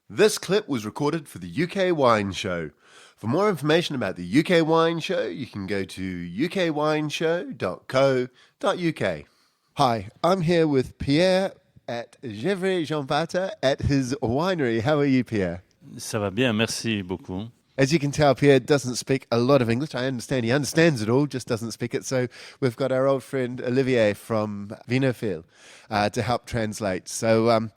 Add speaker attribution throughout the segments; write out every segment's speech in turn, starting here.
Speaker 1: This clip was recorded for the UK Wine Show. For more information about the UK Wine Show, you can go to ukwineshow.co.uk. Hi, I'm here with Pierre at Gevrey Jean Vata at his winery. How are you, Pierre?
Speaker 2: Ça va bien, merci beaucoup.
Speaker 1: As you can tell, Pierre doesn't speak a lot of English. I understand he understands it all, just doesn't speak it. So we've got our old friend Olivier from Vinophile to help translate. So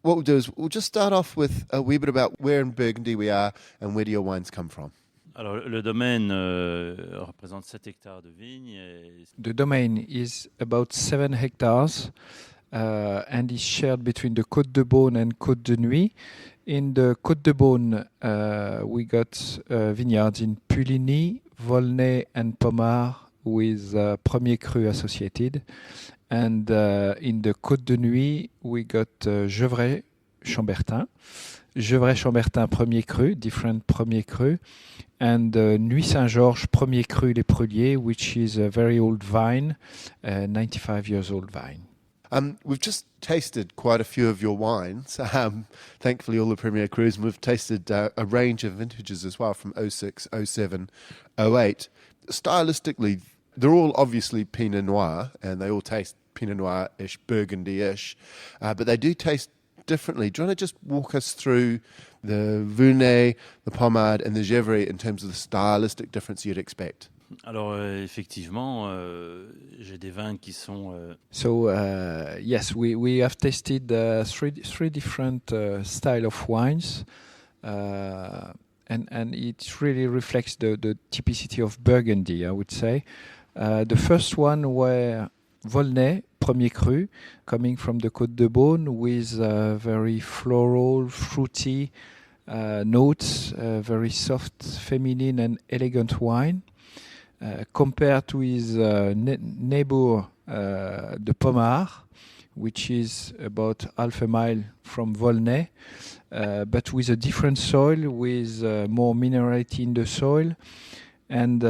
Speaker 1: what we'll do is we'll just start off with a wee bit about where in Burgundy we are and where do your wines come from.
Speaker 2: Alors, le domaine représente 7 hectares de vignes.
Speaker 3: The domain is about 7 hectares and is shared between the Côte de Beaune and Côte de Nuit. In the Côte de Beaune, we got vineyards in Puligny, Volnay, and Pommard with Premier Cru associated. And in the Côte de Nuit, we got Gevrey Chambertin. Gevrey Chambertin Premier Cru, different Premier Cru. And Nuit Saint-Georges Premier Cru Les Pruniers, which is a very old vine, 95 years old vine.
Speaker 1: We've just tasted quite a few of your wines, thankfully all the Premier Crus, and we've tasted a range of vintages as well from 06, 07, 08. Stylistically, they're all obviously Pinot Noir, and they all taste Pinot Noir-ish, Burgundy-ish, but they do taste differently. Do you want to just walk us through the Volnay, the Pommard, and the Gevrey in terms of the stylistic difference you'd expect?
Speaker 2: Alors, effectivement, j'ai des vins qui sont...
Speaker 3: So, yes, we have tasted three different style of wines, and it really reflects the typicity of Burgundy, I would say. The first one were Volnay, Premier Cru, coming from the Côte de Beaune with very floral, fruity notes, very soft, feminine and elegant wine. Compared to his neighbor, the Pommard, which is about half a mile from Volnay, but with a different soil, with more minerality in the soil, and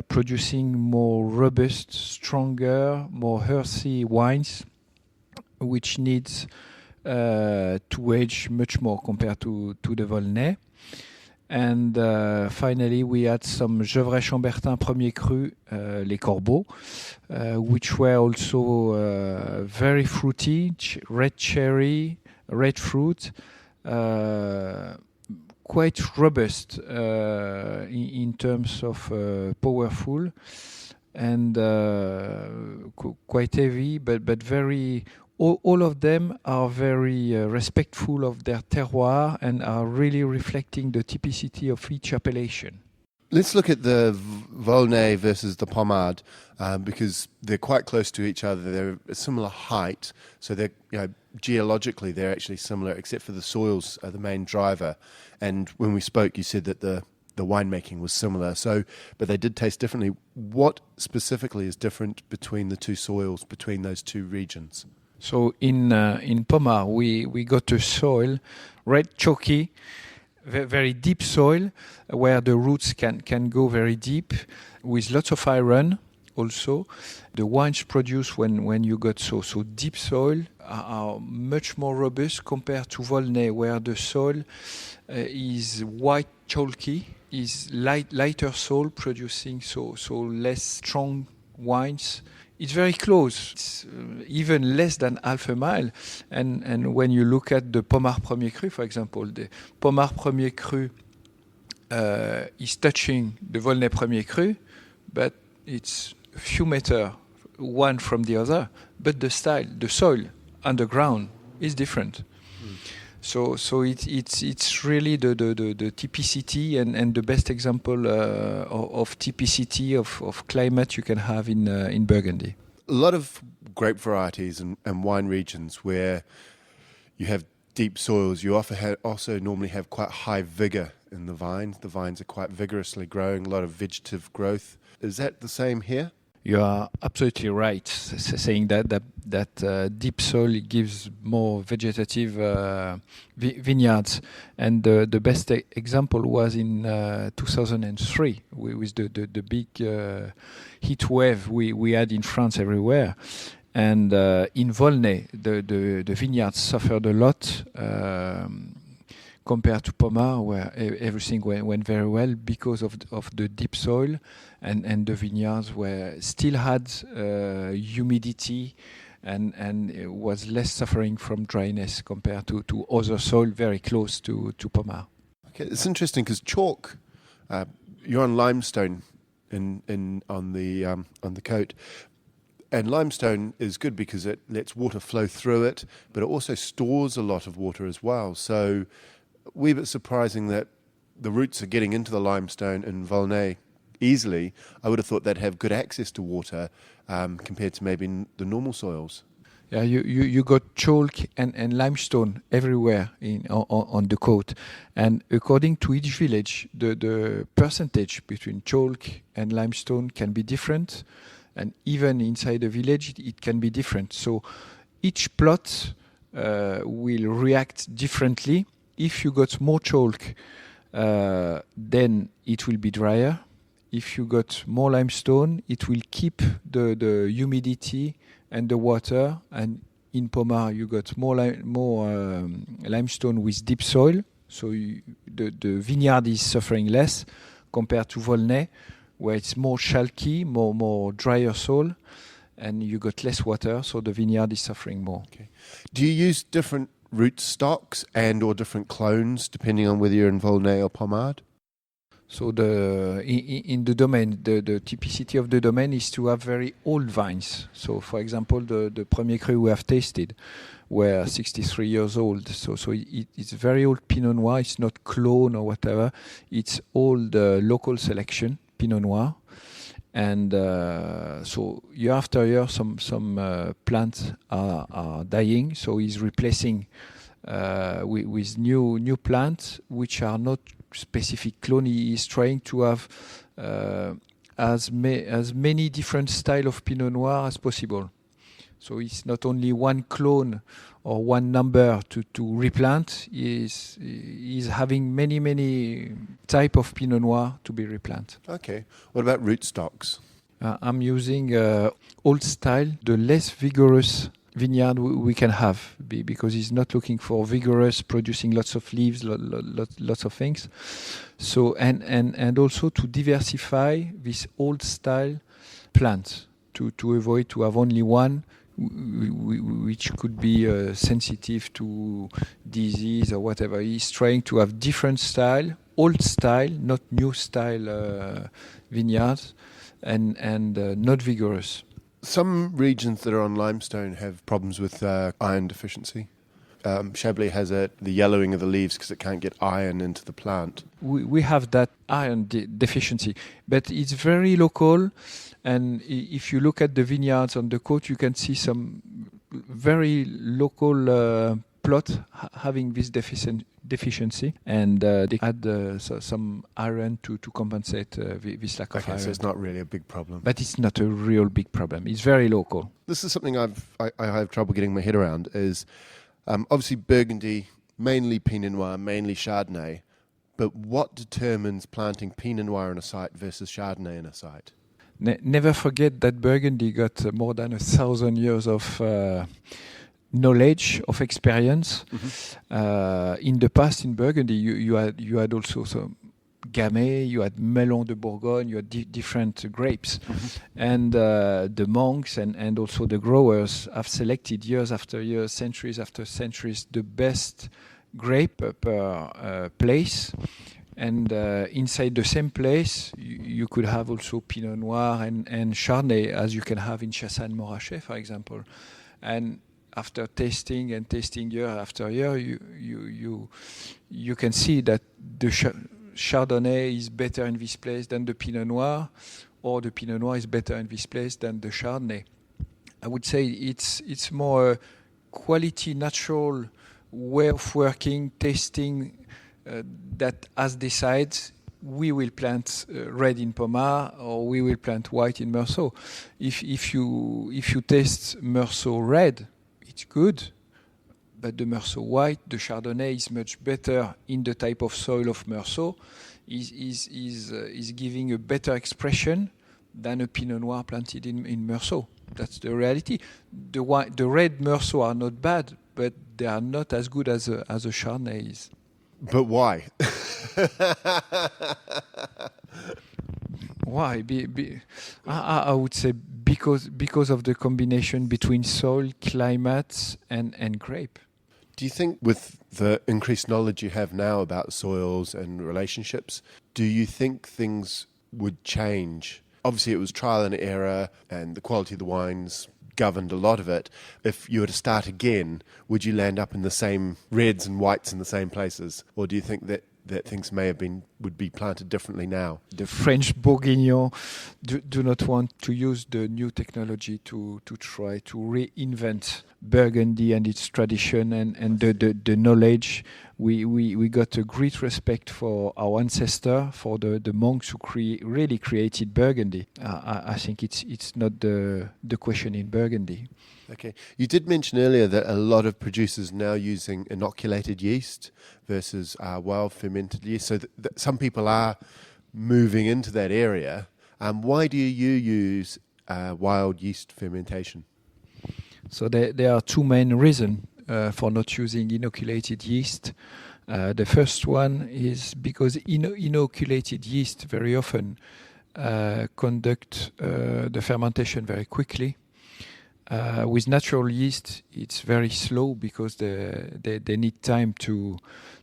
Speaker 3: producing more robust, stronger, more earthy wines, which needs to age much more compared to the Volnay. And finally, we had some Gevrey Chambertin Premier Cru, Les Corbeaux, which were also very fruity, red cherry, red fruit, quite robust in terms of powerful, and quite heavy, but very... All of them are very respectful of their terroir and are really reflecting the typicity of each appellation.
Speaker 1: Let's look at the Volnay versus the Pommard because they're quite close to each other. They're a similar height, so they're geologically they're actually similar, except for the soils are the main driver. And when we spoke, you said that the winemaking was similar. So, but they did taste differently. What specifically is different between the two soils, between those two regions?
Speaker 3: So in Pommard, we got a soil, red chalky, very deep soil, where the roots can go very deep, with lots of iron also. The wines produced when you got so deep soil are much more robust compared to Volnay, where the soil is white chalky, is lighter soil, producing so less strong wines. It's very close. It's even less than half a mile. And when you look at the Pommard Premier Cru, for example, the Pommard Premier Cru is touching the Volnay Premier Cru, but it's a few meters one from the other. But the style, the soil underground is different. So it's really the typicity and the best example of typicity of climate you can have in Burgundy.
Speaker 1: A lot of grape varieties and wine regions where you have deep soils, you also normally have quite high vigor in the vines. The vines are quite vigorously growing, a lot of vegetative growth. Is that the same here?
Speaker 3: You are absolutely right, saying that deep soil gives more vegetative vineyards, and the best example was in 2003 with the big heat wave we had in France everywhere, and in Volnay the vineyards suffered a lot. compared to Pommard, where everything went very well because of the deep soil, and the vineyards were still had humidity and it was less suffering from dryness compared to other soil very close to Pommard.
Speaker 1: Okay, it's interesting because chalk, you're on limestone on the coat, and limestone is good because it lets water flow through it, but it also stores a lot of water as well. So, a wee bit surprising that the roots are getting into the limestone in Volnay easily. I would have thought they'd have good access to water compared to maybe the normal soils.
Speaker 3: Yeah, you got chalk and limestone everywhere on the coast, and according to each village, the percentage between chalk and limestone can be different, and even inside a village it can be different. So each plot will react differently. If you got more chalk, then it will be drier. If you got more limestone, it will keep the humidity and the water. And in Pommard, you got more limestone with deep soil, so the vineyard is suffering less compared to Volnay, where it's more chalky, more drier soil, and you got less water, so the vineyard is suffering more.
Speaker 1: Okay. Do you use different root stocks and or different clones depending on whether you're in Volnay or Pommard?
Speaker 3: So in the domain, the typicity of the domain is to have very old vines. So, for example, the Premier Cru we have tasted were 63 years old. So it's very old Pinot Noir. It's not clone or whatever. It's old local selection Pinot Noir. And so year after year, some plants are dying. So he's replacing with new plants which are not specific clone. He is trying to have as many different style of Pinot Noir as possible. So it's not only one clone or one number to replant. He's having many type of Pinot Noir to be replanted.
Speaker 1: Okay. What about rootstocks?
Speaker 3: I'm using old style, the less vigorous vineyard we can have, because he's not looking for vigorous, producing lots of leaves, lots of things. So and also to diversify this old style plant to avoid to have only one, which could be sensitive to disease or whatever. He's trying to have different style, old style, not new style vineyards, and not vigorous.
Speaker 1: Some regions that are on limestone have problems with iron deficiency. Chablis has the yellowing of the leaves because it can't get iron into the plant.
Speaker 3: We have that iron deficiency, but it's very local. And if you look at the vineyards on the coast, you can see some very local plot having this deficiency, and they add some iron to compensate this lack of iron.
Speaker 1: So it's not really a big problem.
Speaker 3: But it's not a real big problem. It's very local.
Speaker 1: This is something I have trouble getting my head around is obviously Burgundy, mainly Pinot Noir, mainly Chardonnay, but what determines planting Pinot Noir on a site versus Chardonnay on a site?
Speaker 3: Never forget that Burgundy got more than 1,000 years of knowledge, of experience. Mm-hmm. In the past, in Burgundy, you had also some Gamay, you had Melon de Bourgogne, you had different grapes. Mm-hmm. And the monks and also the growers have selected years after years, centuries after centuries, the best grape per place. And inside the same place, you could have also Pinot Noir and Chardonnay, as you can have in Chassagne-Montrachet, for example. And after tasting year after year, you can see that the Chardonnay is better in this place than the Pinot Noir, or the Pinot Noir is better in this place than the Chardonnay. I would say it's more a quality, natural way of working, tasting, that has decided we will plant red in Pommard or we will plant white in Meursault. If you taste Meursault red, it's good, but the Meursault white, the Chardonnay is much better in the type of soil of Meursault. Is giving a better expression than a Pinot Noir planted in Meursault. That's the reality. The red Meursault are not bad, but they are not as good as a Chardonnay is.
Speaker 1: But why?
Speaker 3: Why? I would say because of the combination between soil, climate, and grape.
Speaker 1: Do you think with the increased knowledge you have now about soils and relationships, do you think things would change? Obviously, it was trial and error, and the quality of the wines governed a lot of it. If you were to start again, would you land up in the same reds and whites in the same places? Or do you think that things would be planted differently now?
Speaker 3: The French Bourguignons do not want to use the new technology to try to reinvent Burgundy and its tradition and the knowledge. We got a great respect for our ancestor, for the monks who really created Burgundy. I think it's not the question in Burgundy.
Speaker 1: Okay. You did mention earlier that a lot of producers now using inoculated yeast versus wild fermented yeast. So some people are moving into that area. Why do you use wild yeast fermentation?
Speaker 3: So there are two main reasons for not using inoculated yeast. The first one is because inoculated yeast very often conduct the fermentation very quickly. With natural yeast, it's very slow because they need time to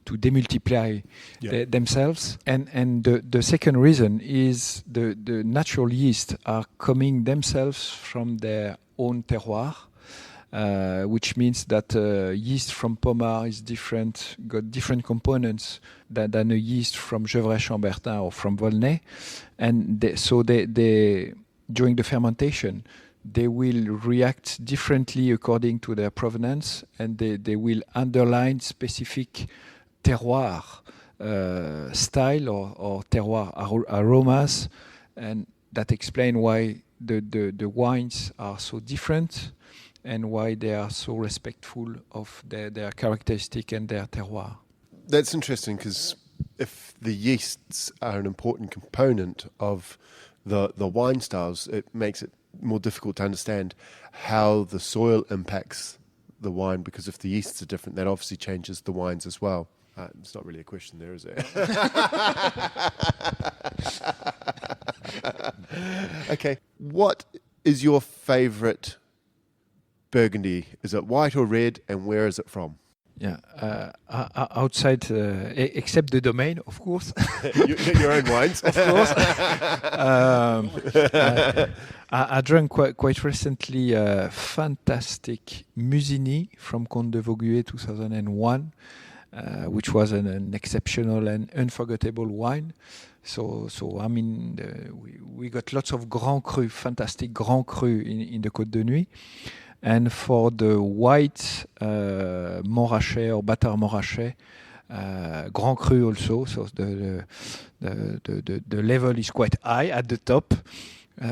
Speaker 3: demultiply themselves. And the second reason is the natural yeast are coming themselves from their own terroir, which means that yeast from Pommard is different, got different components than a yeast from Gevrey-Chambertin or from Volnay. And so they during the fermentation, they will react differently according to their provenance, and they will underline specific terroir style or terroir aromas, and that explain why the wines are so different and why they are so respectful of their characteristic and their terroir.
Speaker 1: That's interesting, because if the yeasts are an important component of the wine styles, it makes it more difficult to understand how the soil impacts the wine, because if the yeasts are different, that obviously changes the wines as well. It's not really a question there, is it? Okay. What is your favourite Burgundy? Is it white or red, and where is it from?
Speaker 3: Yeah, outside, except the domain, of course.
Speaker 1: Your own wines,
Speaker 3: of course. I drank quite recently a fantastic Musigny from Comte de Vauguier 2001, which was an exceptional and unforgettable wine. So I mean, we got lots of Grand Cru, fantastic Grand Cru in the Côte de Nuit. And for the white Montrachet or Bâtard Montrachet, Grand Cru also. So the level is quite high at the top,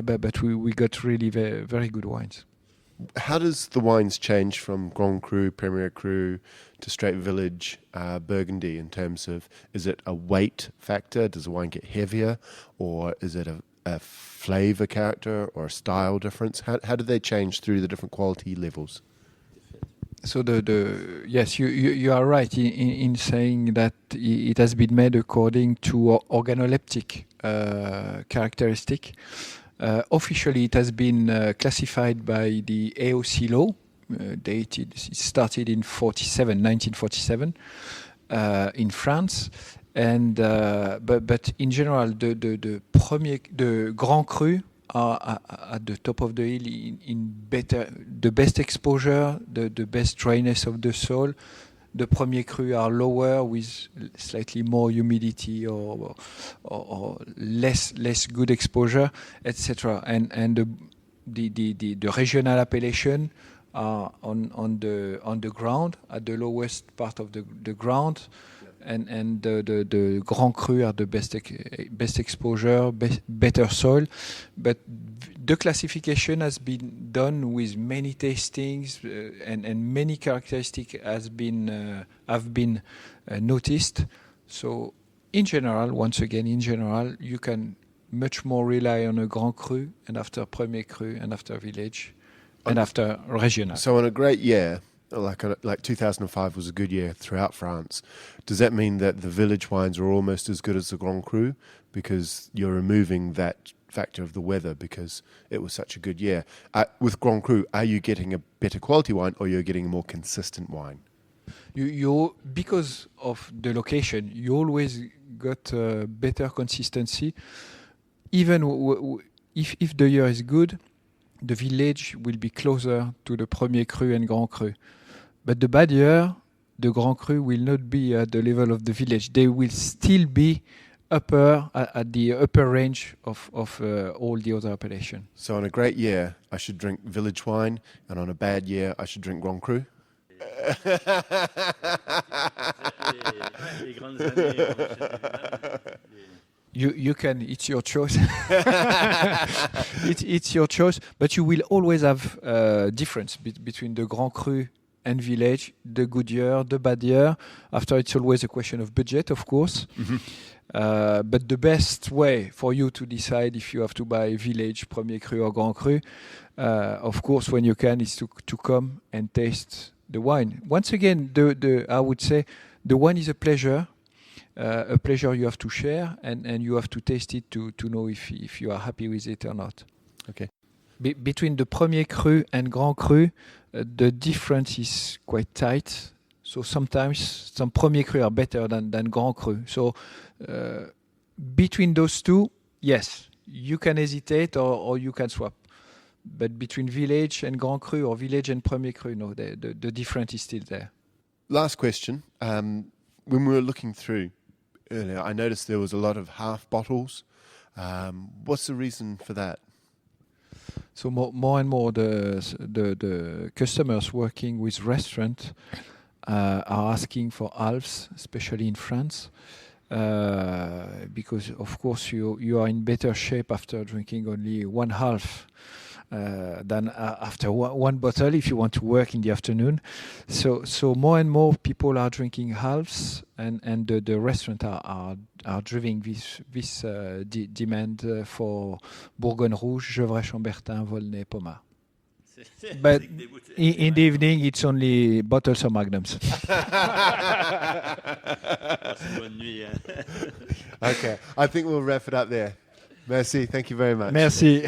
Speaker 3: but we got really very, very good wines.
Speaker 1: How does the wines change from Grand Cru, Premier Cru to straight village Burgundy in terms of, is it a weight factor? Does the wine get heavier, or is it a flavor character or a style difference? How do they change through the different quality levels?
Speaker 3: So yes, you are right in saying that it has been made according to organoleptic characteristic. Officially, it has been classified by the AOC law, dated. It started in 1947, in France. And but in general, the Grand Cru are at the top of the hill in the best exposure, the best dryness of the soil. The Premier Cru are lower with slightly more humidity or less good exposure, etc. And the regional appellation are on the ground, at the lowest part of the ground. And the Grand Cru are the best exposure, better soil, but the classification has been done with many tastings and many characteristics have been noticed. So in general, you can much more rely on a Grand Cru, and after Premier Cru, and after Village, and after Regional.
Speaker 1: So on a great year, like 2005 was a good year throughout France. Does that mean that the village wines are almost as good as the Grand Cru because you're removing that factor of the weather because it was such a good year? With Grand Cru, are you getting a better quality wine or you're getting a more consistent wine?
Speaker 3: You because of the location, you always got better consistency. Even if the year is good, the village will be closer to the Premier Cru and Grand Cru. But the bad year, the Grand Cru will not be at the level of the village. They will still be at the upper range of all the other appellations.
Speaker 1: So on a great year, I should drink village wine, and on a bad year, I should drink Grand Cru?
Speaker 3: You can, it's your choice. It's your choice, but you will always have difference between the Grand Cru and village, the good year, the bad year. After, it's always a question of budget, of course. Mm-hmm. But the best way for you to decide if you have to buy village, Premier Cru or Grand Cru, of course, when you can, is to come and taste the wine. Once again, I would say the wine is a pleasure you have to share, and you have to taste it to know if you are happy with it or not.
Speaker 1: Okay.
Speaker 3: Between the Premier Cru and Grand Cru, the difference is quite tight. So sometimes some Premier Cru are better than Grand Cru. So between those two, yes, you can hesitate or you can swap. But between village and Grand Cru or village and Premier Cru, no, the difference is still there.
Speaker 1: Last question. When we were looking through earlier, I noticed there was a lot of half bottles. What's the reason for that?
Speaker 3: So more and more the customers working with restaurants are asking for halves, especially in France, because of course you are in better shape after drinking only one half than after one bottle if you want to work in the afternoon. So more and more people are drinking halves, and the restaurants are driving this demand for Bourgogne Rouge, Gevrey Chambertin, Volnay, Pommard. But in the evening, it's only bottles or magnums.
Speaker 1: Okay, I think we'll wrap it up there. Merci, thank you very much.
Speaker 3: Merci.